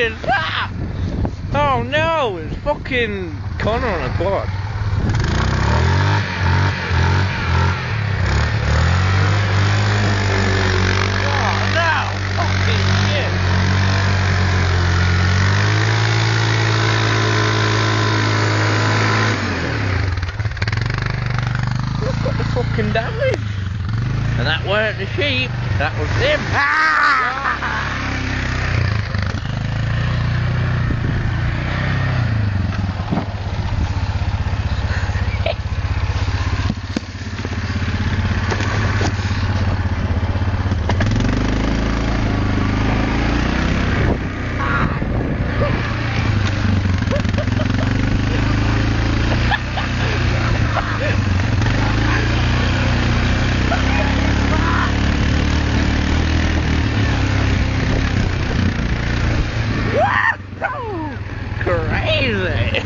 is that? Oh no, it's fucking Connor on a quad. Oh no, fucking shit. Look at the fucking damage. And that weren't the sheep, that was them. Ah! Crazy!